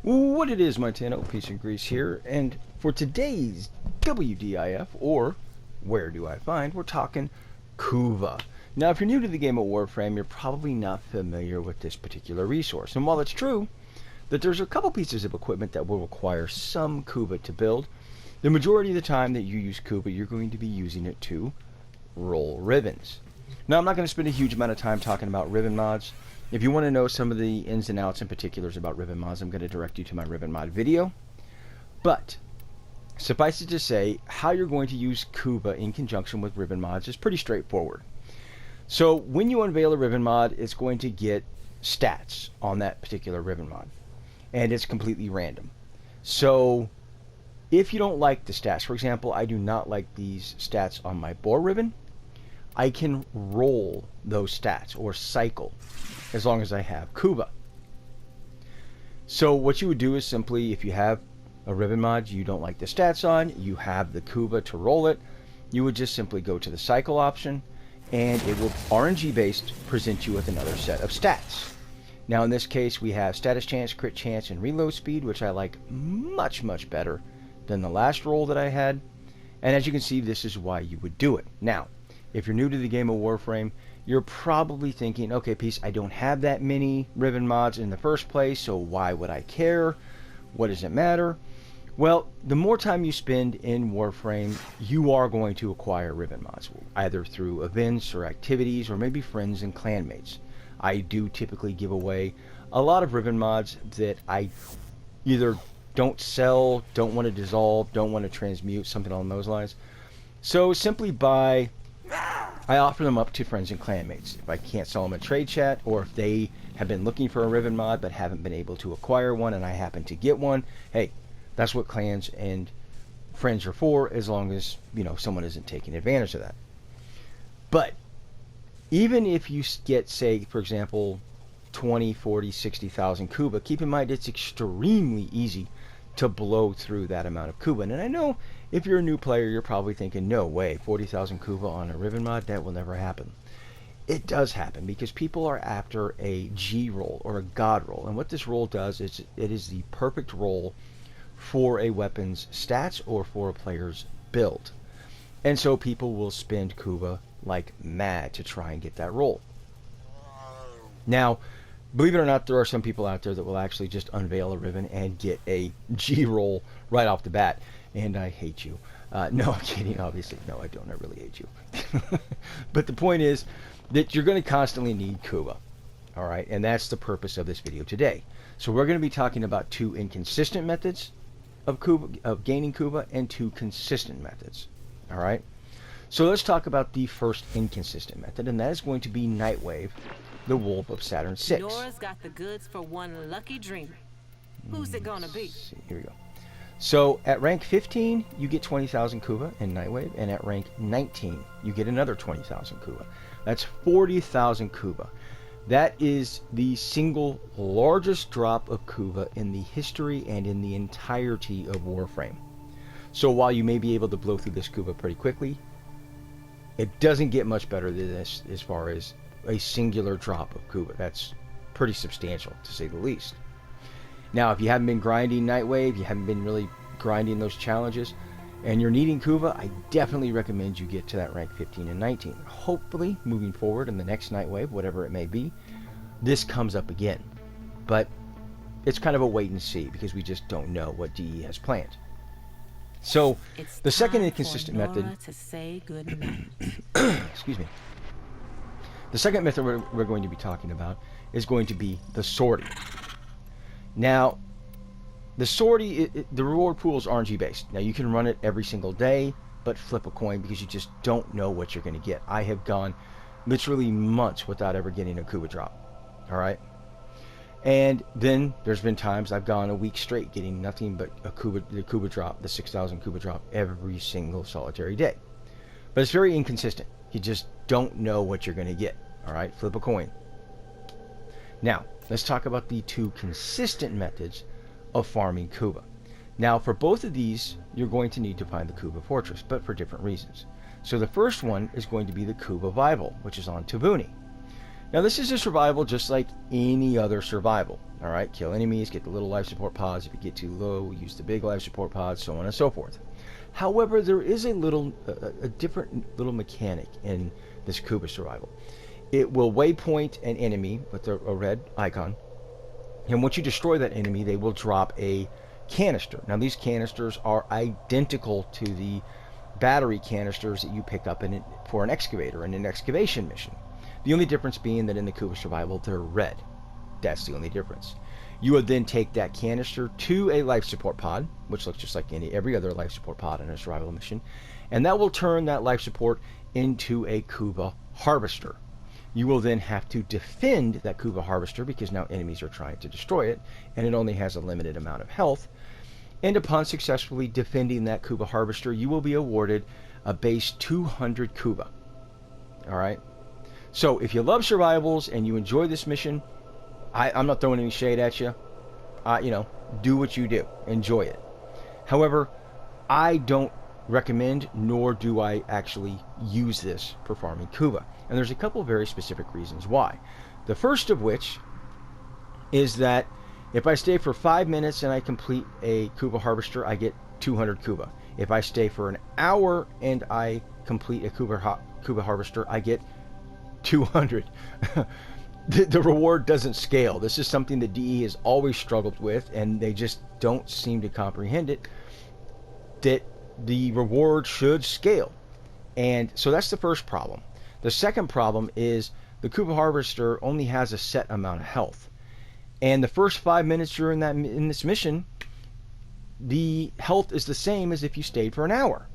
What it is, Montana, Peace and Grease here, and for today's WDIF, or Where Do I Find, we're talking Kuva. Now, if you're new to the game of Warframe, you're probably not familiar with this particular resource. And while it's true that there's a couple pieces of equipment that will require some Kuva to build, the majority of the time that you use Kuva, you're going to be using it to roll ribbons. Now, I'm not going to spend a huge amount of time talking about ribbon mods. If you want to know some of the ins and outs and particulars about ribbon mods, I'm going to direct you to my ribbon mod video. But suffice it to say, how you're going to use Kuva in conjunction with ribbon mods is pretty straightforward. So when you unveil a ribbon mod, it's going to get stats on that particular ribbon mod, and it's completely random. So if you don't like the stats, for example, I do not like these stats on my boar ribbon, I can roll those stats or cycle as long as I have Kuva. So what you would do is simply, if you have a ribbon mod you don't like the stats on, you have the Kuva to roll it, you would just simply go to the cycle option and it will RNG based present you with another set of stats. Now in this case we have status chance, crit chance, and reload speed, which I like much better than the last roll that I had. And as you can see, this is why you would do it. Now if you're new to the game of Warframe, you're probably thinking, okay, Peace, I don't have that many ribbon mods in the first place, so why would I care? What does it matter? Well, the more time you spend in Warframe, you are going to acquire ribbon mods, either through events or activities, or maybe friends and clanmates. I do typically give away a lot of ribbon mods that I either don't sell, don't want to dissolve, don't want to transmute, something along those lines. So simply I offer them up to friends and clanmates. If I can't sell them a trade chat, or if they have been looking for a ribbon mod but haven't been able to acquire one and I happen to get one, hey, that's what clans and friends are for, as long as, you know, someone isn't taking advantage of that. But even if you get, say, for example, 20, 40, 60,000 Kuva, keep in mind it's extremely easy to blow through that amount of Kuva. And I know if you're a new player, you're probably thinking, no way, 40,000 Kuva on a ribbon mod, that will never happen. It does happen because people are after a G roll or a God roll. And what this roll does is it is the perfect roll for a weapon's stats or for a player's build. And so people will spend Kuva like mad to try and get that roll. Now, believe it or not, there are some people out there that will actually just unveil a ribbon and get a G roll right off the bat. And I hate you. No, I'm kidding, obviously. No, I don't. I really hate you. But the point is that you're going to constantly need Kuva. All right? And that's the purpose of this video today. So we're going to be talking about two inconsistent methods of Kuva, of gaining Kuva, and two consistent methods. All right? So let's talk about the first inconsistent method, and that is going to be Nightwave, the Wolf of Saturn 6. Nora's got the goods for one lucky dreamer. Who's it gonna be? Here we go. So at rank 15, you get 20,000 Kuva in Nightwave, and at rank 19, you get another 20,000 Kuva. That's 40,000 Kuva. That is the single largest drop of Kuva in the history and in the entirety of Warframe. So while you may be able to blow through this Kuva pretty quickly, it doesn't get much better than this as far as a singular drop of Kuva. That's pretty substantial, to say the least. Now, if you haven't been grinding Nightwave, you haven't been really grinding those challenges, and you're needing Kuva, I definitely recommend you get to that rank 15 and 19. Hopefully, moving forward in the next Nightwave, whatever it may be, this comes up again. But it's kind of a wait and see, because we just don't know what DE has planned. So, the second inconsistent method... To say good night. Excuse me. The second method we're going to be talking about is going to be the sortie. Now, the sortie, the reward pool is RNG based. Now, you can run it every single day, but flip a coin because you just don't know what you're going to get. I have gone literally months without ever getting a Kuva drop. All right? And then there's been times I've gone a week straight getting nothing but the Kuva drop, the 6,000 Kuva drop every single solitary day. But it's very inconsistent. You just don't know what you're going to get. All right? Flip a coin. Now, let's talk about the two consistent methods of farming Kuva. Now, for both of these, you're going to need to find the Kuva Fortress, but for different reasons. So the first one is going to be the Kuva Bible, which is on Tavuni. Now this is a survival just like any other survival. All right, kill enemies, get the little life support pods. If you get too low, use the big life support pods, so on and so forth. However, there is a different little mechanic in this Kuva survival. It will waypoint an enemy with a red icon, and once you destroy that enemy, they will drop a canister. Now these canisters are identical to the battery canisters that you pick up for an excavator in an excavation mission. The only difference being that in the Kuva survival, they're red. That's the only difference. You would then take that canister to a life support pod, which looks just like every other life support pod in a survival mission, and that will turn that life support into a Kuva harvester. You will then have to defend that Kuva harvester because now enemies are trying to destroy it, and it only has a limited amount of health. And upon successfully defending that Kuva harvester, you will be awarded a base 200 Kuva. All right? So if you love survivals and you enjoy this mission, I'm not throwing any shade at you. Do what you do. Enjoy it. However, I don't recommend, nor do I actually use this for farming Kuva. And there's a couple of very specific reasons why. The first of which is that if I stay for 5 minutes and I complete a Kuva harvester, I get 200 Kuva. If I stay for an hour and I complete a Kuva harvester, I get 200. The reward doesn't scale. This is something that DE has always struggled with, and they just don't seem to comprehend it, that the reward should scale. And so that's the first problem. The second problem is the Kuva harvester only has a set amount of health. And the first 5 minutes you're in this mission, the health is the same as if you stayed for an hour.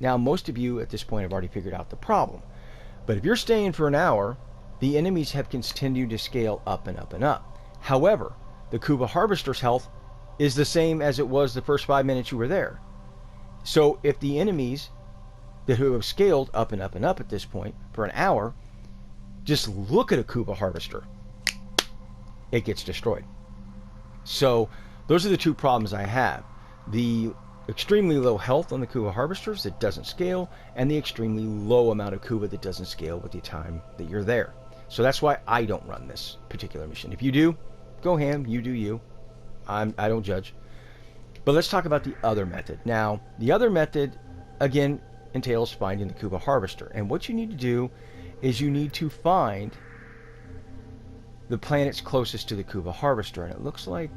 Now, most of you at this point have already figured out the problem. But if you're staying for an hour, the enemies have continued to scale up and up and up. However, the Kuva harvester's health is the same as it was the first 5 minutes you were there. So if the enemies who have scaled up and up and up at this point for an hour just look at a Kuva harvester, it gets destroyed. So those are the two problems I have. The extremely low health on the Kuva harvesters that doesn't scale, and the extremely low amount of Kuva that doesn't scale with the time that you're there. So that's why I don't run this particular mission. If you do, go ham, you do you. I don't judge. But let's talk about the other method. Now, the other method, again, entails finding the Kuva harvester. And what you need to do is you need to find the planets closest to the Kuva harvester. And it looks like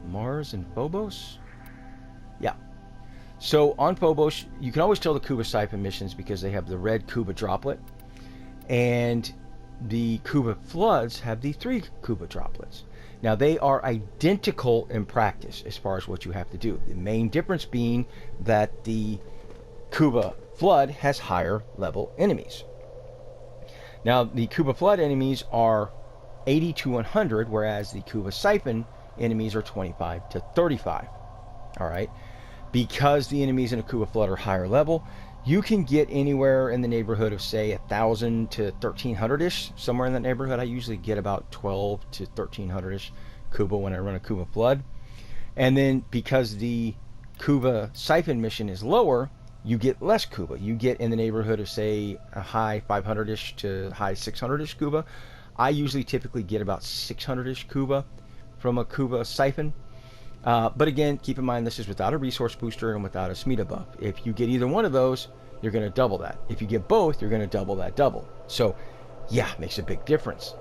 Mars and Phobos? Yeah. So on Phobos, you can always tell the Kuva siphon missions because they have the red Kuva droplet. And the Kuva floods have the 3 Kuva droplets. Now they are identical in practice as far as what you have to do. The main difference being that the Kuva flood has higher level enemies. Now the Kuva flood enemies are 80 to 100, whereas the Kuva siphon enemies are 25 to 35. All right. Because the enemies in a Kuva flood are higher level, you can get anywhere in the neighborhood of, say, 1,000 to 1,300-ish, somewhere in that neighborhood. I usually get about 12 to 1,300-ish Kuva when I run a Kuva flood. And then because the Kuva siphon mission is lower, you get less Kuva. You get in the neighborhood of, say, a high 500-ish to high 600-ish Kuva. I usually typically get about 600-ish Kuva from a Kuva siphon. But again, keep in mind this is without a resource booster and without a Smita buff. If you get either one of those, you're going to double that. If you get both, you're going to double that double. So, yeah, it makes a big difference.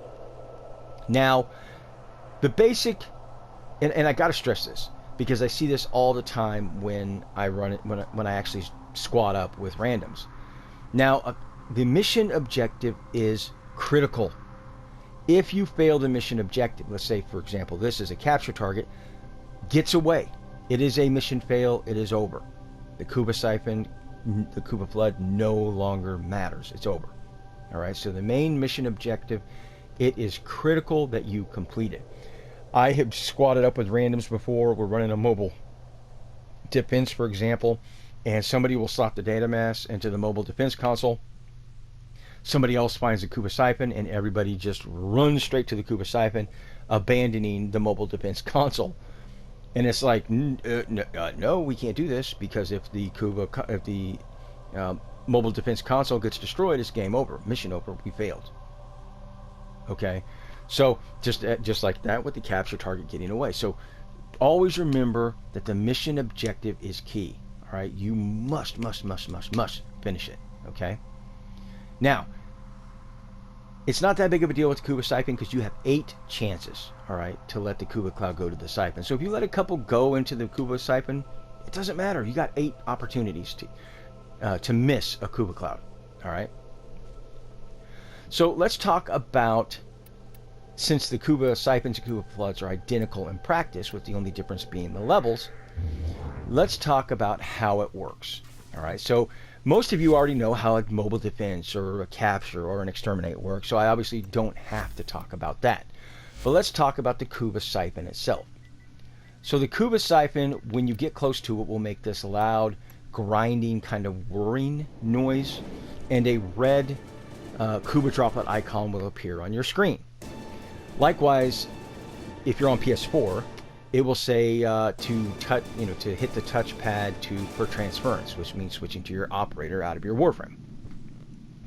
Now, the basic, and I got to stress this because I see this all the time when I run it, when I actually squad up with randoms. Now, the mission objective is critical. If you fail the mission objective, let's say, for example, this is a capture target, gets away, it is a mission fail, it is over. The Kuva siphon, the Kuva flood no longer matters. It's over. All right, so the main mission objective, it is critical that you complete it. I have squatted up with randoms before. We're running a mobile defense, for example, and somebody will slot the data mass into the mobile defense console. Somebody else finds the Kuva siphon, and everybody just runs straight to the Kuva siphon, abandoning the mobile defense console. And it's like, no, we can't do this, because if the mobile defense console gets destroyed, it's game over, mission over, we failed. Okay, so just like that with the capture target getting away. So always remember that the mission objective is key. All right, you must finish it. Okay. Now, it's not that big of a deal with the Kuva siphon because you have 8 chances, all right, to let the Kuva cloud go to the siphon. So if you let a couple go into the Kuva siphon, it doesn't matter. You got 8 opportunities to miss a Kuva cloud, all right? So let's talk about, since the Kuva siphons and Kuva floods are identical in practice, with the only difference being the levels, let's talk about how it works, all right? So most of you already know how a mobile defense or a capture or an exterminate works, so I obviously don't have to talk about that. But let's talk about the Kuva siphon itself. So the Kuva siphon, when you get close to it, will make this loud, grinding, kind of whirring noise, and a red Kuva droplet icon will appear on your screen. Likewise, if you're on PS4, it will say to hit the touchpad for transference, which means switching to your operator out of your Warframe.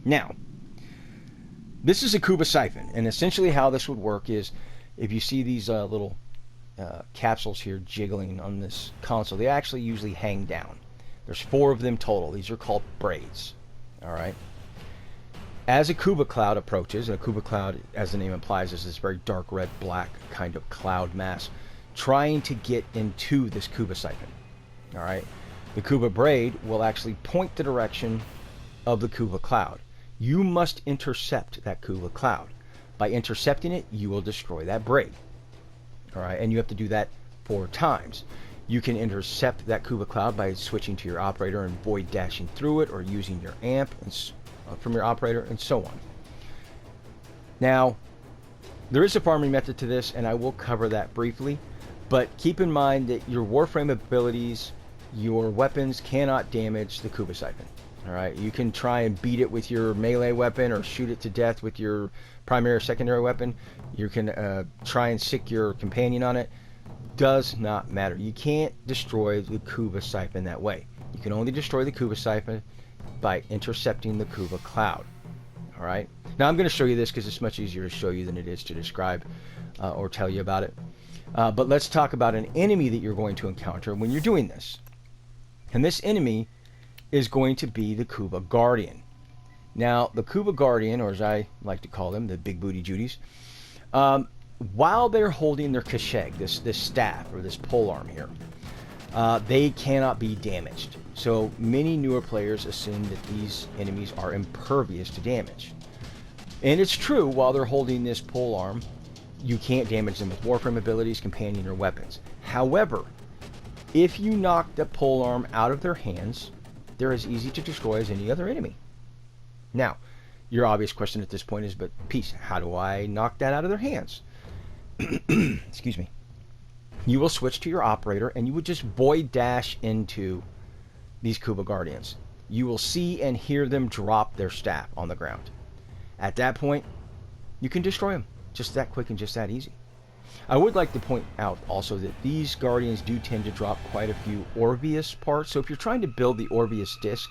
Now, this is a Kuva siphon, and essentially how this would work is, if you see these little capsules here jiggling on this console, they actually usually hang down. There's 4 of them total. These are called braids. All right. As a Kuva cloud approaches, and a Kuva cloud, as the name implies, is this very dark red black kind of cloud mass trying to get into this Kuva siphon. All right, the Kuva braid will actually point the direction of the Kuva cloud. You must intercept that Kuva cloud. By intercepting it, you will destroy that braid. All right, and you have to do that 4 times. You can intercept that Kuva cloud by switching to your operator and void dashing through it, or using your amp from your operator, and so on. Now, there is a farming method to this, and I will cover that briefly. But keep in mind that your Warframe abilities, your weapons cannot damage the Kuva siphon. All right, you can try and beat it with your melee weapon or shoot it to death with your primary or secondary weapon. You can try and sick your companion on it. Does not matter. You can't destroy the Kuva siphon that way. You can only destroy the Kuva siphon by intercepting the Kuva cloud. All right. Now I'm going to show you this because it's much easier to show you than it is to describe or tell you about it. But let's talk about an enemy that you're going to encounter when you're doing this. And this enemy is going to be the Kuva Guardian. Now, the Kuva Guardian, or as I like to call them, the Big Booty Judies, while they're holding their kasheg, this staff or this polearm here, they cannot be damaged. So many newer players assume that these enemies are impervious to damage. And it's true, while they're holding this polearm, you can't damage them with Warframe abilities, companion, or weapons. However, if you knock the polearm out of their hands, they're as easy to destroy as any other enemy. Now, your obvious question at this point is, but Peace, how do I knock that out of their hands? Excuse me. You will switch to your operator, and you would just void dash into these Kuva Guardians. You will see and hear them drop their staff on the ground. At that point, you can destroy them. Just that quick and just that easy. I would like to point out also that these Guardians do tend to drop quite a few Orbius parts. So if you're trying to build the Orbius disc,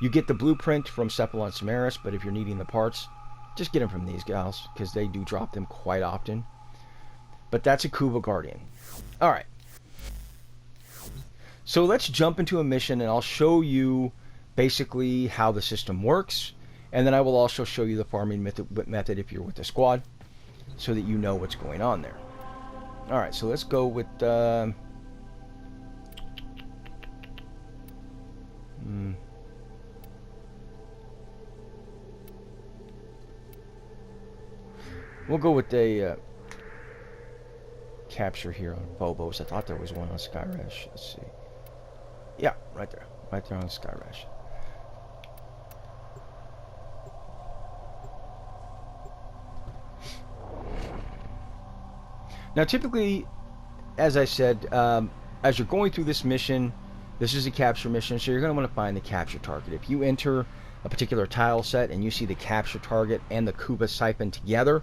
you get the blueprint from Cephalon Samaris, but if you're needing the parts, just get them from these gals, because they do drop them quite often. But that's a Kuva Guardian. Alright. So let's jump into a mission, and I'll show you basically how the system works, and then I will also show you the farming method if you're with the squad, so that you know what's going on there. Alright, so let's go with... We'll go with a capture here on Phobos. I thought there was one on Skyrash. Let's see. Yeah, right there. Right there on Skyrash. Now, typically, as I said, as you're going through this mission, this is a capture mission, so you're going to want to find the capture target. If you enter a particular tile set and you see the capture target and the Kuva siphon together,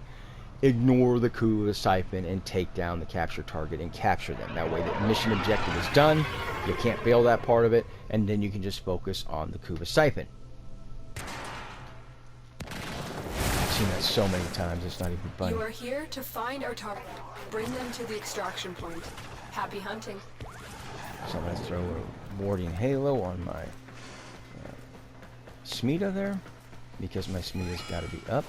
ignore the Kuva siphon and take down the capture target and capture them. That way the mission objective is done, you can't fail that part of it, and then you can just focus on the Kuva siphon. seen that so many times, it's not even funny. You are here to find our target. Bring them to the extraction point. Happy hunting. So I'm going to throw a warding halo on my Smita there, because my Smita's got to be up.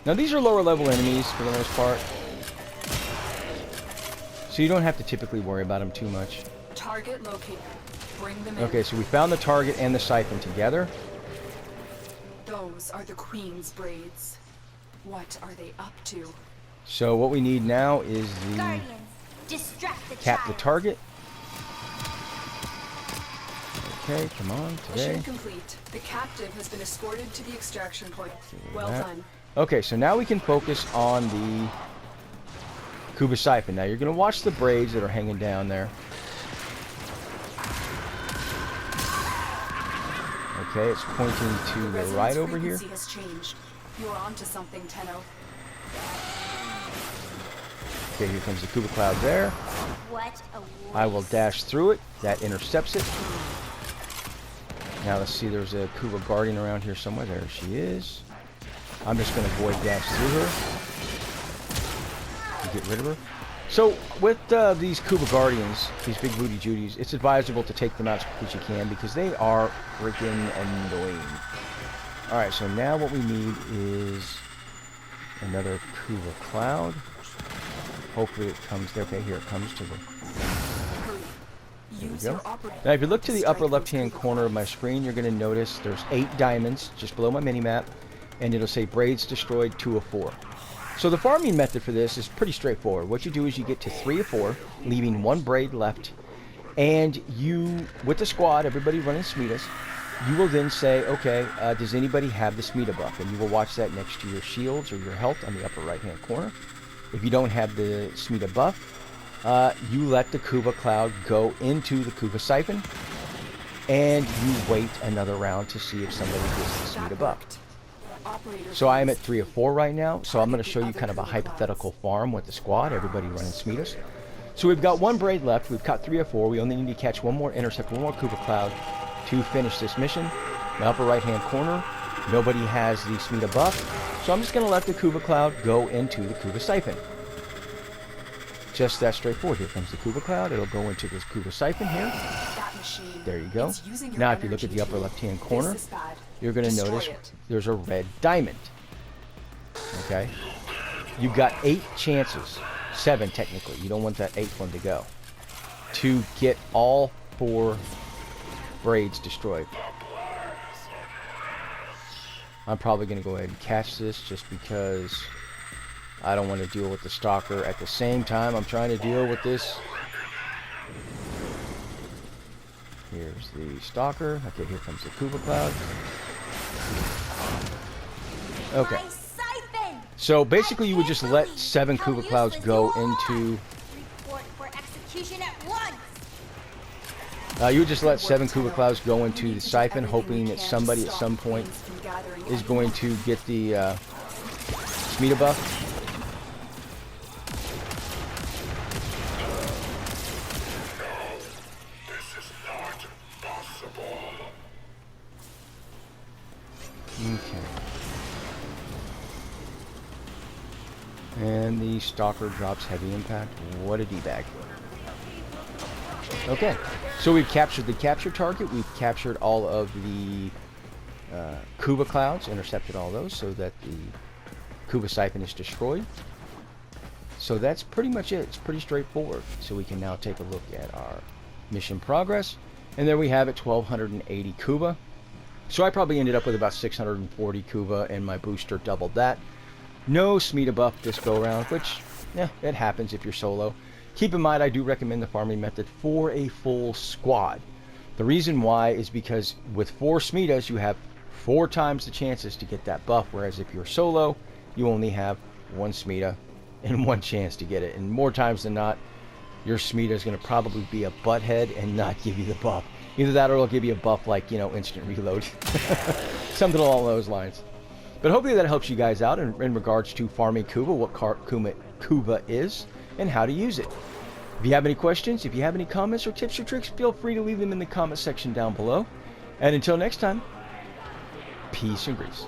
Now these are lower level enemies for the most part, so you don't have to typically worry about them too much. Target located. Bring them in. Okay, so we found the target and the siphon together. Those are the Queen's braids. What are they up to? So what we need now is the Guardians, distract the cap the child. target. Okay, come on, today. Mission complete. The captive has been escorted to the extraction point. Well that. done. Okay, so now we can focus on the Kuva siphon. Now you're going to watch the braids that are hanging down there. Okay, it's pointing to the right over here. Frequency has changed. You're onto something, Tenno. Okay, here comes the Kuva cloud there. What a I will dash through it. That intercepts it. Now let's see, there's a Kuva guardian around here somewhere. There she is. I'm just going to void dash through her. Get rid of her. So with these Kuva guardians, these big booty Judies, it's advisable to take them out as quick as you can because they are freaking annoying. Alright, so now what we need is another Kuva cloud. Hopefully it comes there. Okay, here it comes to the... There we go. Now if you look to the upper left hand corner of my screen, you're going to notice there's 8 diamonds just below my mini-map, and it'll say braids destroyed 2 of 4. So the farming method for this is pretty straightforward. What you do is you get to 3 of 4, leaving 1 braid left, and you, with the squad, everybody running Smitas, you will then say, okay, does anybody have the Smita buff? And you will watch that next to your shields or your health on the upper right hand corner. If you don't have the Smita buff, you let the Kuva cloud go into the Kuva siphon, and you wait another round to see if somebody gets the Smita buff. So I am at 3 of 4 right now, so I'm going to show you kind of a hypothetical farm with the squad, everybody running Smitas. So we've got 1 braid left, we've got 3 of 4, we only need to catch 1 more intercept, 1 more Kuva cloud to finish this mission. In the upper right hand corner, nobody has the Smita buff, so I'm just going to let the Kuva cloud go into the Kuva siphon. Just that straightforward. Here comes the Kuva cloud, it'll go into this Kuva siphon here. There you go. Now if you look at the upper left hand corner, you're going to notice there's a red diamond. Okay? You've got 8 chances, 7 technically, you don't want that 8th one to go, to get all 4 braids destroyed. I'm probably going to go ahead and catch this just because I don't want to deal with the stalker at the same time I'm trying to deal with this. Here's the stalker. Okay, here comes the Kuva cloud. Okay. So basically you would just let 7 Kuva clouds go into... you would just let 7 Kuva clouds go into the siphon, hoping that somebody at some point is going to get the Smita buff. Okay. And the stalker drops heavy impact. What a D-bag. Okay, so we've captured the capture target. We've captured all of the Kuva clouds, intercepted all those so that the Kuva siphon is destroyed. So that's pretty much it. It's pretty straightforward. So we can now take a look at our mission progress. And there we have it, 1280 Kuva. So I probably ended up with about 640 Kuva, and my booster doubled that. No Smita buff this go around, which, yeah, it happens if you're solo. Keep in mind, I do recommend the farming method for a full squad. The reason why is because with 4 Smitas, you have 4 times the chances to get that buff, whereas if you're solo, you only have 1 Smita and 1 chance to get it. And more times than not, your Smita is going to probably be a butthead and not give you the buff. Either that or it'll give you a buff like, you know, instant reload. Something along those lines. But hopefully that helps you guys out in regards to farming Kuva, what Kuva is, and how to use it. If you have any questions, if you have any comments or tips or tricks, feel free to leave them in the comment section down below. And until next time, peace and grease.